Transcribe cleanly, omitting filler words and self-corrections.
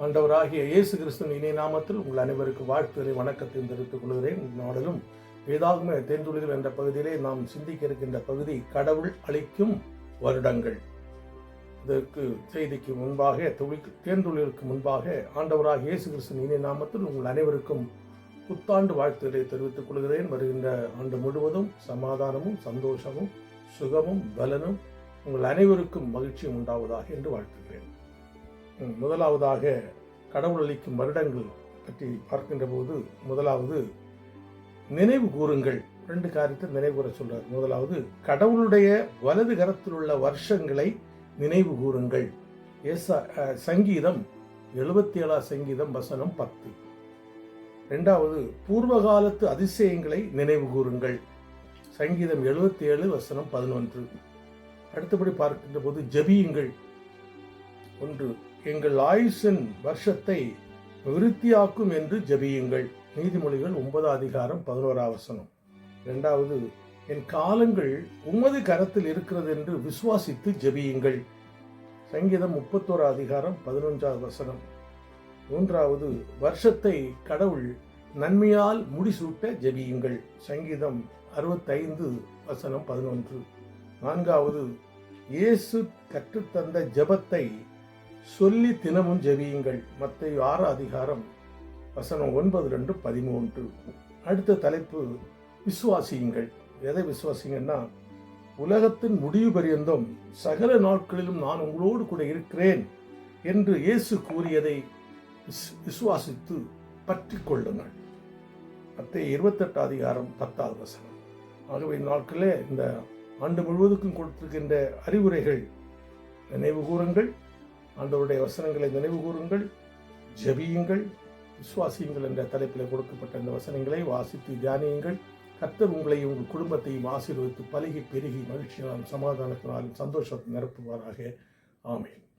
ஆண்டவராகிய இயேசு கிறிஸ்துவின் இணைய நாமத்தில் உங்கள் அனைவருக்கு வாழ்த்துக்களை வணக்கத்தையும் தெரிவித்துக் கொள்கிறேன். நாளிலும் வேதாகம தேன்துளிகள் என்ற பகுதியிலே நாம் சிந்திக்க இருக்கின்ற பகுதி கடவுள் அளிக்கும் வருடங்கள். இதற்கு செய்திக்கு முன்பாக தேன்துளிகளுக்கு முன்பாக ஆண்டவராகிய இயேசு கிறிஸ்துவின் இணைய நாமத்தில் உங்கள் அனைவருக்கும் புத்தாண்டு வாழ்த்துக்களை தெரிவித்துக் கொள்கிறேன். வருகின்ற ஆண்டு முழுவதும் சமாதானமும் சந்தோஷமும் சுகமும் பலனும் உங்கள் அனைவருக்கும் மகிழ்ச்சியும் உண்டாவதாக என்று வாழ்த்துகிறேன். முதலாவதாக கடவுள் அளிக்கும் வருடங்கள் பற்றி பார்க்கின்ற போது முதலாவது நினைவு கூறுங்கள். 2 காரியத்தை நினைவு கூற சொல்றார். முதலாவது கடவுளுடைய வலது கரத்தில் உள்ள வருஷங்களை நினைவு கூறுங்கள். சங்கீதம் 77 சங்கீதம் வசனம் 10. இரண்டாவது பூர்வகாலத்து அதிசயங்களை நினைவு கூறுங்கள். சங்கீதம் 77 வசனம் 11. அடுத்தபடி பார்க்கின்ற போது ஜெபியுங்கள். 1 எங்கள் ஆயுசின் வருஷத்தை விருத்தியாக்கும் என்று ஜெபியுங்கள். நீதிமொழிகள் 9 அதிகாரம் 11 வசனம். 2வது என் காலங்கள் உமது கரத்தில் இருக்கிறது என்று விசுவாசித்து ஜெபியுங்கள். சங்கீதம் 31 அதிகாரம் 11 வசனம். 3வது வருஷத்தை கடவுள் நன்மையால் முடிசூட்ட ஜெபியுங்கள். சங்கீதம் 65 வசனம் 11. 4வது இயேசு கற்றுத்தந்த ஜெபத்தை சொல்லி தினமும் ஜெபியுங்கள். மத்தேயு 6 அதிகாரம் வசனம் 9, 13. அடுத்த தலைப்பு விசுவாசியுங்கள். எதை விசுவாசிங்கன்னா உலகத்தின் முடிவு பரியந்தம் சகல நாட்களிலும் நான் உங்களோடு கூட இருக்கிறேன் என்று இயேசு கூறியதை விசுவாசித்து பற்றி கொள்ளுங்கள். மத்தேயு 28 அதிகாரம் 10 வசனம். ஆகவே நாட்களே இந்த ஆண்டு முழுவதுக்கும் கொடுத்திருக்கின்ற அறிவுரைகள் நினைவு கூறுங்கள். ஆண்டவருடைய வசனங்களை நினைவு கூறுங்கள், ஜெபியுங்கள், விசுவாசியுங்கள் என்ற தலைப்பில் கொடுக்கப்பட்ட இந்த வசனங்களை வாசித்து தியானியுங்கள். கர்த்தர் உங்களையும் உங்கள் குடும்பத்தையும் ஆசீர்வதித்து பலுகி பெருகி மகிழ்ச்சியாலும் சமாதானத்தினாலும் சந்தோஷத்தை நிரப்புவாராக. ஆமென்.